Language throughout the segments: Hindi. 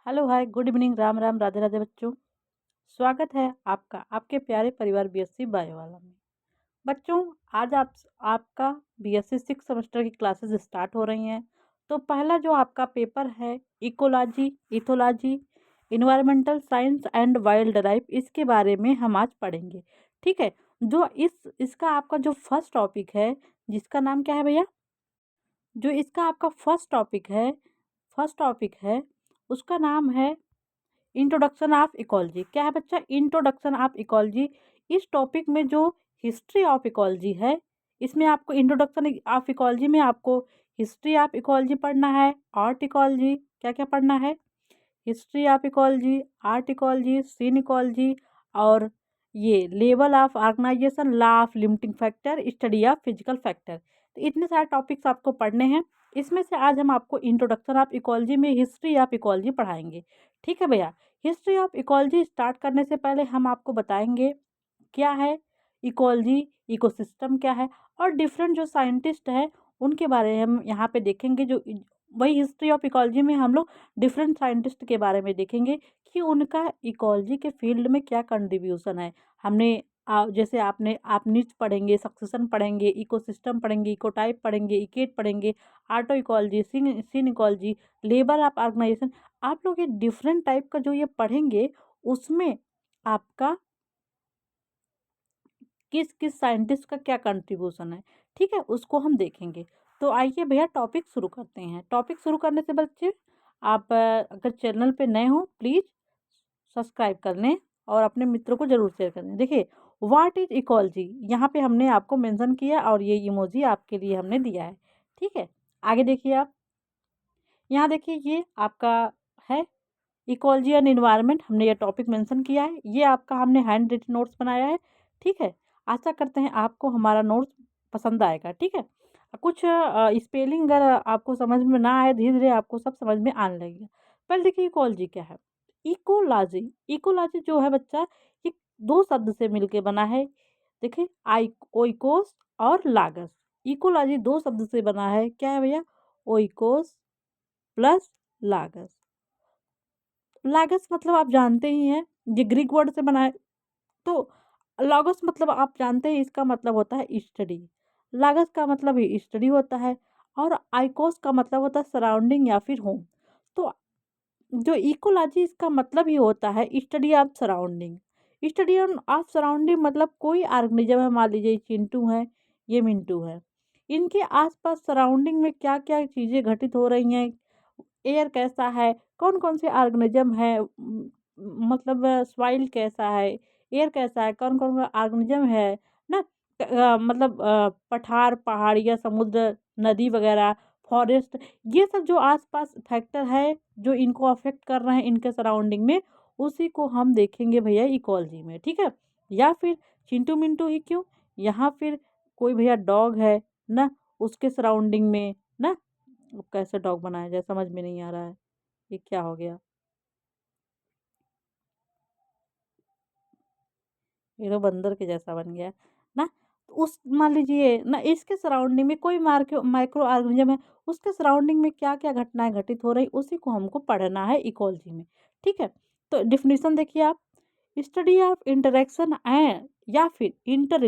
Hello hi good evening Ram Ram Radhe Radhe बच्चों। स्वागत है आपका आपके प्यारे परिवार बीएससी बायो वाला में। बच्चों आज आपका बीएससी 6 सेमेस्टर की क्लासेस स्टार्ट हो रही हैं। तो पहला जो आपका पेपर है ecology, ethology, environmental science and wild life, इसके बारे में हम आज पढ़ेंगे। ठीक है। जो इसका आपका जो फर्स्ट टॉपिक है, जिसका नाम क्या है भैया, जो इसका आपका फर्स्ट टॉपिक है उसका नाम है इंट्रोडक्शन ऑफ इकोलॉजी। क्या है बच्चा? Introduction of ecology. इस टॉपिक में जो हिस्ट्री ऑफ इकोलॉजी है, इसमें आपको इंट्रोडक्शन ऑफ इकोलॉजी में आपको हिस्ट्री ऑफ इकोलॉजी पढ़ना है, आर्ट इकोलॉजी, क्या क्या पढ़ना है, history of ecology, autecology, synecology, और ये level of organisation, law of limiting factor, study of physical factor. तो इतने सारे टॉपिक्स आपको पढ़ने हैं। इसमें से आज हम आपको इंट्रोडक्शन ऑफ इकोलॉजी में हिस्ट्री ऑफ इकोलॉजी पढ़ाएंगे। ठीक है भैया। हिस्ट्री ऑफ इकोलॉजी स्टार्ट करने से पहले हम आपको बताएंगे क्या है इकोलॉजी, इकोसिस्टम क्या है, और डिफरेंट जो साइंटिस्ट हैं उनके बारे में हम यहाँ पे देखेंगे। जो वही हिस्ट्री ऑफ इकोलॉजी में हम लोग डिफरेंट साइंटिस्ट के बारे में देखेंगे कि उनका इकोलॉजी के फील्ड में क्या कंट्रीब्यूशन है। हमने जैसे आप नीच पढ़ेंगे, सक्सेशन पढ़ेंगे, इकोसिस्टम पढ़ेंगे, इकोटाइप पढ़ेंगे, इकेट पढ़ेंगे, आर्टो इकोलॉजी, सीन इकोलॉजी, लेबर ऑफ ऑर्गेनाइजेशन। आप लोग ये डिफरेंट टाइप का जो ये पढ़ेंगे उसमें आपका किस किस साइंटिस्ट का क्या कंट्रीब्यूशन है, ठीक है, उसको हम देखेंगे। तो आइए भैया टॉपिक शुरू करते हैं। टॉपिक शुरू करने से बच्चे आप अगर चैनल पे नए हो प्लीज़ सब्सक्राइब कर लें और अपने मित्रों को ज़रूर शेयर कर दें। देखिए व्हाट इज इकोलॉजी, यहाँ पे हमने आपको मेंशन किया और ये इमोजी आपके लिए हमने दिया है। ठीक है, आगे देखिए आप, यहाँ देखिए ये आपका है इकोलॉजी एंड इन्वायरमेंट। हमने ये टॉपिक मेंशन किया है, ये आपका हमने हैंड रिटन नोट्स बनाया है। ठीक है, आशा करते हैं आपको हमारा नोट्स पसंद आएगा। ठीक है, कुछ स्पेलिंग अगर आपको समझ में ना आए, धीरे धीरे आपको सब समझ में आने लगेगा। पहले देखिए इकोलॉजी क्या है। इकोलॉजी, इकोलॉजी जो है बच्चा, ये दो शब्द से मिलके बना है। देखिए ओइकोस और लागस। इकोलॉजी दो शब्द से बना है। क्या है भैया? ओइकोस प्लस लागस। लागस मतलब आप जानते ही हैं, ये ग्रीक वर्ड से बना है। तो लॉगस मतलब आप जानते हैं, इसका मतलब होता है स्टडी। लागस का मतलब ही स्टडी होता है, और आइकोस का मतलब होता है सराउंडिंग या फिर होम। तो जो इकोलॉजी इसका मतलब ही होता है study of surrounding. Study of surrounding मतलब कोई ऑर्गेनिज्म है, मान लीजिए चिंटू है, ये मिंटू है, इनके आसपास सराउंडिंग में क्या क्या चीज़ें घटित हो रही हैं, एयर कैसा है, कौन कौन से ऑर्गेनिज्म है, मतलब सॉइल कैसा है, एयर कैसा है, कौन कौन सा ऑर्गेनिज्म है ना, मतलब पठार, पहाड़ियाँ, समुद्र, नदी वगैरह, फॉरेस्ट, ये सब जो आसपास फैक्टर है जो इनको अफेक्ट कर रहे हैं इनके सराउंडिंग में, उसी को हम देखेंगे भैया इकोलॉजी में। ठीक है, या फिर चिंटू मिंटू ही क्यों, यहाँ फिर कोई भैया डॉग है ना, उसके सराउंडिंग में ना, अब कैसे डॉग बनाया जाए समझ में नहीं आ रहा है, ये क्या हो गया, ये तो बंदर के जैसा बन गया ना। तो उस मान लीजिए ना, इसके सराउंडिंग में कोई मार्को माइक्रो ऑर्गेनिज्म है, उसके सराउंडिंग में क्या क्या घटनाएं घटित हो रही, उसी को हमको पढ़ना है इकोलॉजी में। ठीक है, तो डिफिनीशन देखिए आप, स्टडी ऑफ इंटरेक्शन एंड या फिर inter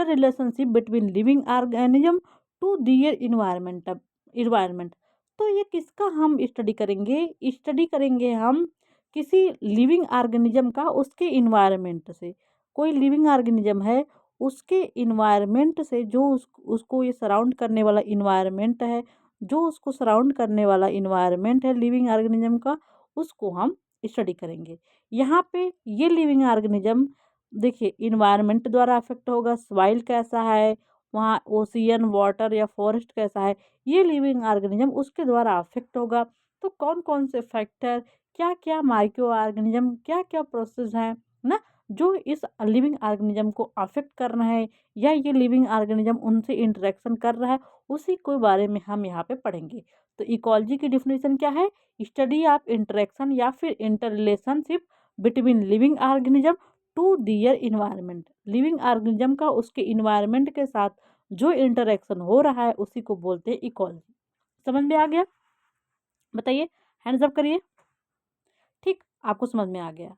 relationship between living organism to their environment. तो ये किसका हम स्टडी करेंगे हम किसी लिविंग ऑर्गेनिज्म का, उसके इन्वायरमेंट से। कोई लिविंग ऑर्गेनिज्म है, उसके इन्वायरमेंट से, जो उसको ये सराउंड करने वाला इन्वायरमेंट है, जो उसको सराउंड करने वाला इन्वायरमेंट है लिविंग ऑर्गेनिज्म का, उसको हम स्टडी करेंगे। यहाँ पे ये लिविंग ऑर्गेनिज्म देखिए इन्वायरमेंट द्वारा अफेक्ट होगा, सॉइल कैसा है, वहाँ ओशियन, वाटर या फॉरेस्ट कैसा है, ये लिविंग ऑर्गेनिज्म उसके द्वारा अफेक्ट होगा। तो कौन कौन से फैक्टर, क्या क्या माइक्रो ऑर्गेनिज्म, क्या क्या प्रोसेस हैं ना, जो इस लिविंग ऑर्गेनिज्म को अफेक्ट कर रहे हैं, या ये लिविंग ऑर्गेनिज्म उनसे इंटरेक्शन कर रहा है, उसी के बारे में हम यहाँ पे पढ़ेंगे। तो इकोलॉजी की डिफिनेशन क्या है? स्टडी ऑफ इंटरेक्शन या फिर inter relationship between living organism to their environment. Living organism का उसके इन्वायरमेंट के साथ जो इंटरेक्शन हो रहा है उसी को बोलते हैं इकोलॉजी। समझ में आ गया? बताइए, हैंड्स अप करिए। ठीक, आपको समझ में आ गया।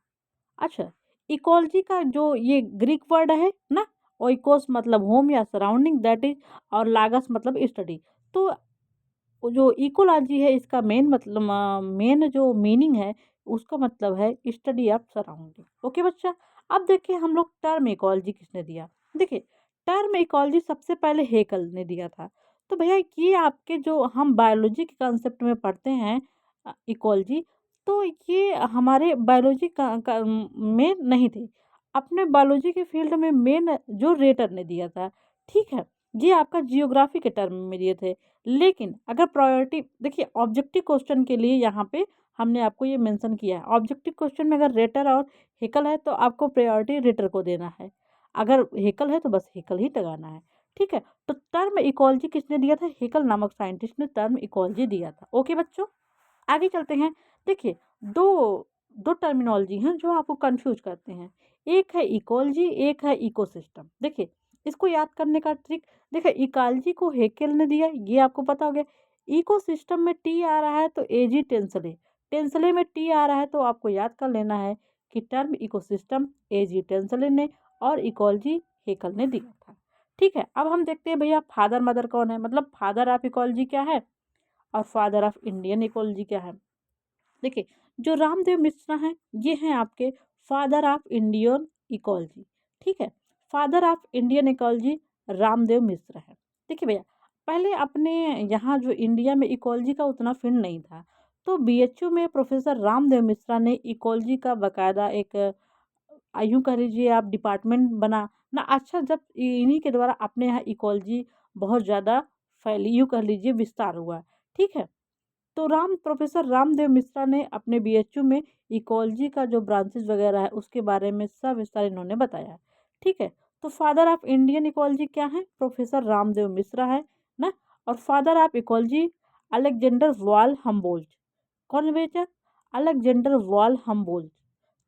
अच्छा, इकोलॉजी का जो ये ग्रीक वर्ड है ना, ओइकोस मतलब होम या सराउंडिंग दैट इज, और लागस मतलब स्टडी। तो जो इकोलॉजी है इसका मेन मतलब मेन जो मीनिंग है उसका मतलब है स्टडी ऑफ सराउंडिंग। ओके बच्चा, अब देखिए हम लोग टर्म इकोलॉजी किसने दिया। देखिए टर्म इकोलॉजी सबसे पहले हेकल ने दिया था। तो भैया ये आपके जो हम बायोलॉजी के कंसेप्ट में पढ़ते हैं इकोलॉजी, तो ये हमारे बायोलॉजी का में नहीं थे। अपने बायोलॉजी के फील्ड में मेन जो रेटर ने दिया था। ठीक है, ये आपका जियोग्राफी के टर्म में दिए थे। लेकिन अगर प्रायोरिटी देखिए ऑब्जेक्टिव क्वेश्चन के लिए यहाँ पे हमने आपको ये मेंशन किया है, ऑब्जेक्टिव क्वेश्चन में अगर रेटर और हेकल है तो आपको प्रायोरिटी रेटर को देना है, अगर हेकल है तो बस हेकल ही लगाना है। ठीक है, तो टर्म इकोलॉजी किसने दिया था, हेकल नामक साइंटिस्ट ने टर्म इकोलॉजी दिया था। ओके बच्चों, आगे चलते हैं। देखिए दो दो टर्मिनोलॉजी हैं जो आपको कंफ्यूज करते हैं, एक है इकोलॉजी, एक है इकोसिस्टम। देखिए इसको याद करने का ट्रिक, देखिए इकोलॉजी को हेकेल ने दिया, ये आपको पता हो गया। इकोसिस्टम में टी आ रहा है तो एजी टेंसले, टेंसले में टी आ रहा है तो आपको याद कर लेना है कि टर्म इकोसिस्टम एजी टेंसले ने और इकोलॉजी हेकल ने दिया था। ठीक है, अब हम देखते हैं भैया फादर मदर कौन है, मतलब फादर ऑफ इकोलॉजी क्या है और फादर ऑफ इंडियन इकोलॉजी क्या है। देखिए जो रामदेव मिश्रा हैं ये हैं आपके फादर ऑफ इंडियन इकोलॉजी। ठीक है, father of Indian ecology Ramdev Mishra है। देखिए भैया पहले अपने यहाँ जो इंडिया में इकोलॉजी का उतना फील्ड नहीं था, तो बीएचयू में प्रोफेसर रामदेव मिश्रा ने इकोलॉजी का बकायदा एक यूँ कह लीजिए आप डिपार्टमेंट बना ना। अच्छा, जब इन्हीं के द्वारा अपने यहाँ इकोलॉजी बहुत ज़्यादा फैली, यूँ कह लीजिए विस्तार हुआ। ठीक है, तो प्रोफेसर रामदेव मिश्रा ने अपने बीएचयू में इकोलॉजी का जो ब्रांचेस वगैरह है उसके बारे में सविस्तार इन्होंने बताया। ठीक है, तो फादर ऑफ इंडियन इकोलॉजी क्या है, प्रोफेसर रामदेव मिश्रा है ना। और father of ecology Alexander wall Humboldt. कौन बेचा, अलेक्जेंडर वॉल हम्बोल्ट।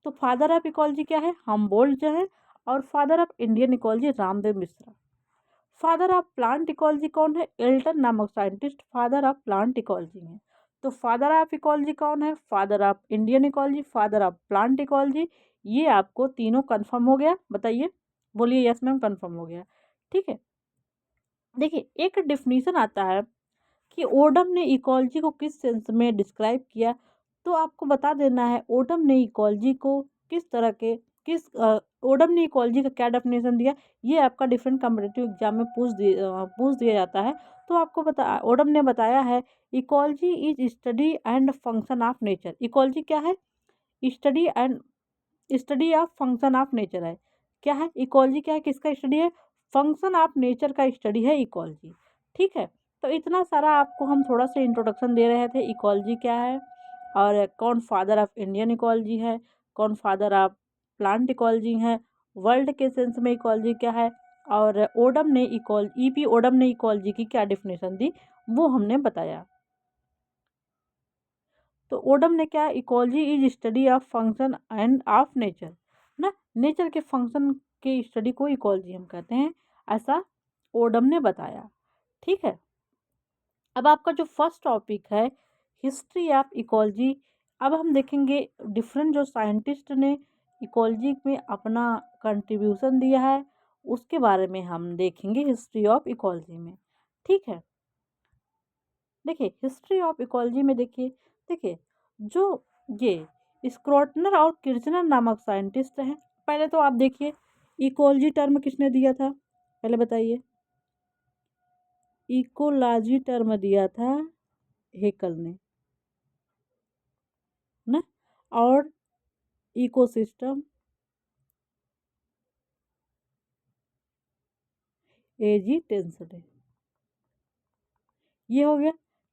तो फादर ऑफ इकोलॉजी क्या है, हम्बोल्ट जो है। और father of Indian ecology Ramdev Mishra. Father of plant ecology कौन है, एल्टन नामक scientist father of plant ecology है। तो फादर ऑफ इकोलॉजी कौन है, father of Indian ecology, father of plant ecology. ये आपको तीनों कंफर्म हो गया, बताइए, बोलिए यस मैम कंफर्म हो गया। ठीक है, देखिए एक डिफिनीशन आता है कि ओडम ने इकोलॉजी को किस सेंस में डिस्क्राइब किया। तो आपको बता देना है ओडम ने इकोलॉजी को किस तरह के ओडम ने इकोलॉजी का क्या डेफिनेशन दिया। ये आपका डिफरेंट कॉम्पिटिटिव एग्जाम में पूछ दिया जाता है। तो आपको बता ओडम ने बताया है ecology is study and function of nature. Ecology क्या है, study of function of nature है। क्या है इकोलॉजी, क्या है, किसका स्टडी है, फंक्शन ऑफ नेचर का स्टडी है इकोलॉजी। ठीक है, तो इतना सारा आपको हम थोड़ा सा इंट्रोडक्शन दे रहे थे इकोलॉजी क्या है और कौन फादर ऑफ इंडियन इकोलॉजी है, कौन फादर ऑफ प्लांट इकोलॉजी है, वर्ल्ड के सेंस में इकोलॉजी क्या है, और ओडम ने ईपी ओडम ने इकोलॉजी की क्या डिफिनेशन दी वो हमने बताया। तो ओडम ने क्या, ecology is study of function end of nature ना, नेचर के फंक्शन के स्टडी को इकोलॉजी हम कहते हैं, ऐसा ओडम ने बताया। ठीक है, अब आपका जो फर्स्ट टॉपिक है हिस्ट्री ऑफ इकोलॉजी। अब हम देखेंगे डिफरेंट जो साइंटिस्ट ने इकोलॉजी में अपना कंट्रीब्यूशन दिया है उसके बारे में हम देखेंगे हिस्ट्री ऑफ इकोलॉजी में। ठीक है, देखिए हिस्ट्री ऑफ इकोलॉजी में देखिए जो ये स्क्रोटनर और किर्चनर नामक साइंटिस्ट हैं। पहले तो आप देखिए इकोलॉजी टर्म किसने दिया था, पहले बताइए। इकोलॉजी टर्म दिया था हेकल ने ना, और इकोसिस्टम एजी टेंसले, ये हो गया।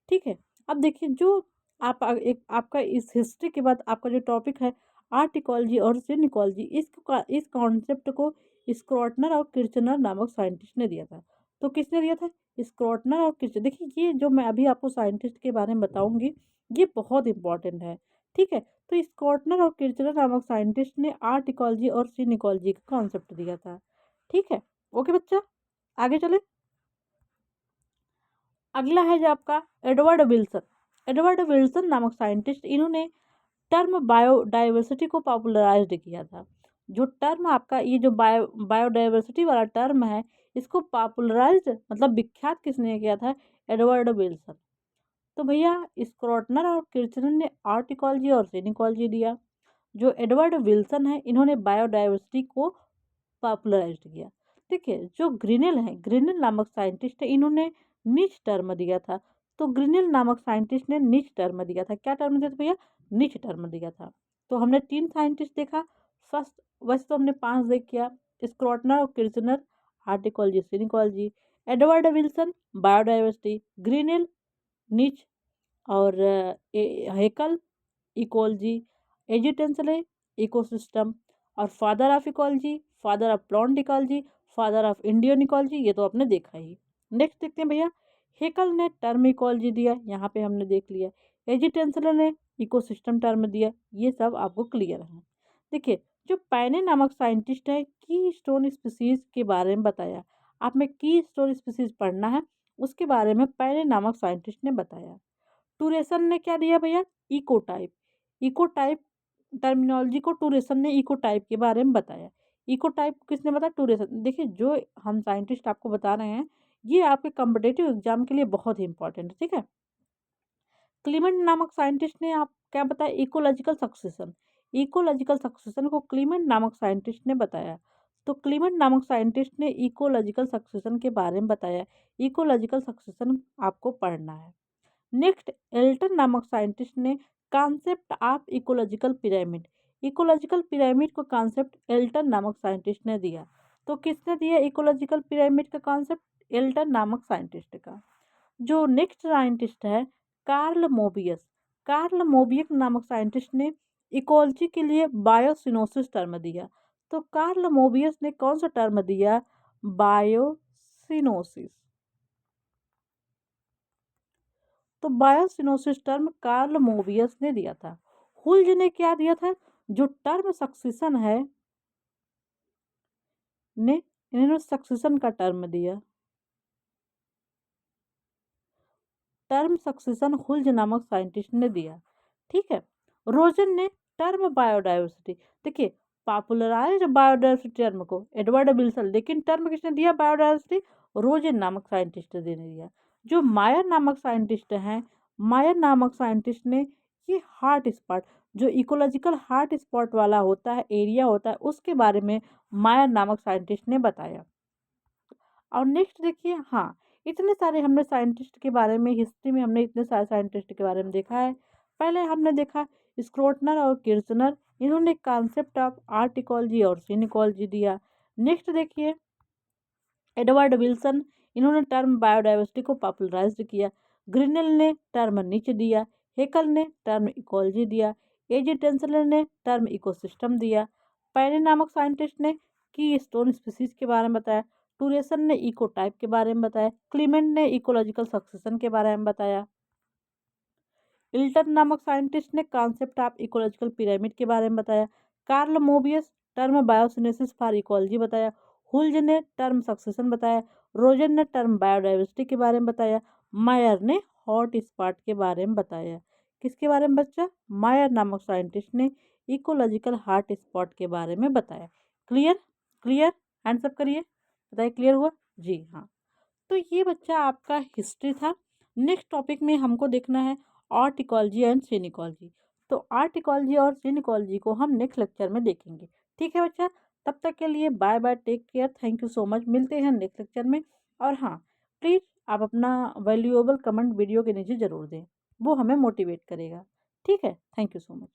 ठीक है, अब देखिए जो एक आपका इस हिस्ट्री के बाद आपका जो टॉपिक है आर्ट इकोलॉजी और सिन इकोलॉजी, इस कॉन्सेप्ट को स्क्रॉटनर और किर्चनर नामक साइंटिस्ट ने दिया था। तो किसने दिया था, स्क्रॉटनर और किर्चनर। देखिए ये जो मैं अभी आपको साइंटिस्ट के बारे में बताऊंगी ये बहुत इंपॉर्टेंट है। ठीक है, तो स्क्रॉटनर और किर्चनर नामक साइंटिस्ट ने आर्ट इकोलॉजी और सिन इकोलॉजी का कॉन्सेप्ट दिया था। ठीक है, ओके बच्चा, आगे चले। अगला है जो आपका एडवर्ड विल्सन। एडवर्ड विल्सन नामक साइंटिस्ट, इन्होंने टर्म बायोडाइवर्सिटी को पॉपुलराइज्ड किया था। जो टर्म आपका ये जो बायोडाइवर्सिटी वाला टर्म है, इसको पॉपुलराइज्ड मतलब विख्यात किसने किया था? Edward Wilson. तो भैया स्क्रोटनर और किर्चनर ने आर्ट इकोलॉजी और सीन इकोलॉजी दिया। जो एडवर्ड विल्सन है, इन्होंने बायोडाइवर्सिटी को पॉपुलराइज्ड किया। ठीक है, जो ग्रिनेल है, ग्रिनेल नामक साइंटिस्ट है, इन्होंने नीच टर्म दिया था। तो ग्रिनेल नामक साइंटिस्ट ने नीच टर्म दिया था। क्या टर्म दिया था भैया? नीच टर्म दिया था। तो हमने 3 साइंटिस्ट देखा। फर्स्ट, वैसे तो हमने 5 देख किया, स्क्रोटनर और Kirchner autecology synecology, Edward Wilson biodiversity, Grinnell niche और हेकल इकोलॉजी, एजिटेंसले इकोसिस्टम और father of ecology, father of plant ecology, father of Indian ecology, ये तो आपने देखा ही। नेक्स्ट देखते हैं भैया, हेकल ने टर्म इकोलॉजी दिया, यहाँ पे हमने देख लिया। एजिटेंसले ने इकोसिस्टम टर्म दिया, ये सब आपको क्लियर है। देखिए, जो पैने नामक साइंटिस्ट है, की स्टोन स्पीसीज के बारे में बताया। आप में की स्टोन स्पीसीज पढ़ना है, उसके बारे में पैने नामक साइंटिस्ट ने बताया। टूरेसन ने क्या दिया भैया? इकोटाइप। इकोटाइप टर्मिनोलॉजी को टूरेसन ने इकोटाइप के बारे में बताया। इकोटाइप किसने बताया? टूरेसन। देखिए, जो हम साइंटिस्ट आपको बता रहे हैं, ये आपके कॉम्पिटेटिव एग्जाम के लिए बहुत ही इंपॉर्टेंट है। ठीक है, क्लीमेंट नामक साइंटिस्ट ने आप क्या बताया? Ecological succession. इकोलॉजिकल सक्सेशन को क्लीमेंट नामक साइंटिस्ट ने बताया। तो क्लीमेंट नामक साइंटिस्ट ने इकोलॉजिकल सक्सेशन के बारे में बताया। इकोलॉजिकल सक्सेशन आपको पढ़ना है। नेक्स्ट, एल्टन नामक साइंटिस्ट ने concept of ecological pyramid. Ecological pyramid को कॉन्सेप्ट एल्टन नामक साइंटिस्ट ने दिया। तो किसने दिया इकोलॉजिकल पिरामिड का कॉन्सेप्ट? एल्टन नामक साइंटिस्ट का। जो नेक्स्ट साइंटिस्ट है, कार्ल मोबियस। कार्ल मोबियस नामक साइंटिस्ट ने इकोलॉजी के लिए बायोसिनोसिस टर्म दिया। तो कार्ल मोबियस ने कौन सा टर्म दिया? बायोसिनोसिस। तो बायोसिनोसिस टर्म कार्ल मोबियस ने दिया था। हुल्ज ने क्या दिया था? जो टर्म सक्सेशन है, ने इन्होंने सक्सेशन का टर्म दिया। टर्म सक्सेशन हुल्ज नामक साइंटिस्ट ने दिया। ठीक है, रोजन ने टर्म बायोडाइवर्सिटी। देखिए, पॉपुलराइज बायोडाइवर्सिटी टर्म को एडवर्ड विल्सन, लेकिन टर्म किसने दिया? बायोडाइवर्सिटी रोजन नामक साइंटिस्ट ने दिया। जो मायर नामक साइंटिस्ट हैं, मायर नामक साइंटिस्ट ने ये हॉट स्पॉट, जो इकोलॉजिकल हॉट स्पॉट वाला होता है, एरिया होता है, उसके बारे में मायर नामक साइंटिस्ट ने बताया। और नेक्स्ट देखिए, हाँ, इतने सारे हमने साइंटिस्ट के बारे में, हिस्ट्री में हमने इतने सारे साइंटिस्ट के बारे में देखा है। पहले हमने देखा स्क्रोटनर और किर्चनर, इन्होंने कॉन्सेप्ट ऑफ आर्ट इकोलॉजी और सीन इकोलॉजी दिया। नेक्स्ट देखिए, एडवर्ड विल्सन, इन्होंने टर्म बायोडाइवर्सिटी को पॉपुलराइज्ड किया। ग्रिनेल ने टर्म निच दिया। हेकल ने टर्म इकोलॉजी दिया। एजी टेंसलर ने टर्म इकोसिस्टम दिया। पैने नामक साइंटिस्ट ने की स्टोन स्पीसीज के बारे में बताया। टूरेसन ने इको टाइप के बारे में बताया। क्लीमेंट ने इकोलॉजिकल सक्सेशन के बारे में बताया। इल्टन नामक साइंटिस्ट ने कॉन्सेप्ट ऑफ इकोलॉजिकल पिरामिड के बारे में बताया। Karl Mobius term biocoenosis for ecology बताया। हुल्ज ने टर्म सक्सेशन बताया। रोजन ने टर्म बायोडाइवर्सिटी के बारे में बताया। मायर ने हॉट स्पॉट के बारे में बताया। किसके बारे में बच्चा? मायर नामक साइंटिस्ट ने इकोलॉजिकल हॉट स्पॉट के बारे में बताया। क्लियर? क्लियर? हैंड्स अप करिए, बताइए क्लियर हुआ? जी हाँ। तो ये बच्चा आपका हिस्ट्री था। नेक्स्ट टॉपिक में हमको देखना है आर्ट इकोलॉजी एंड सिनिकोलॉजी। तो आर्ट इकोलॉजी और सिनिकोलॉजी को हम नेक्स्ट लेक्चर में देखेंगे। ठीक है बच्चा, तब तक के लिए bye bye, take care, thank you so much. मिलते हैं नेक्स्ट लेक्चर में। और हाँ, प्लीज़ आप अपना वैल्यूएबल कमेंट वीडियो के नीचे ज़रूर दें, वो हमें मोटिवेट करेगा। ठीक है, थैंक यू सो मच।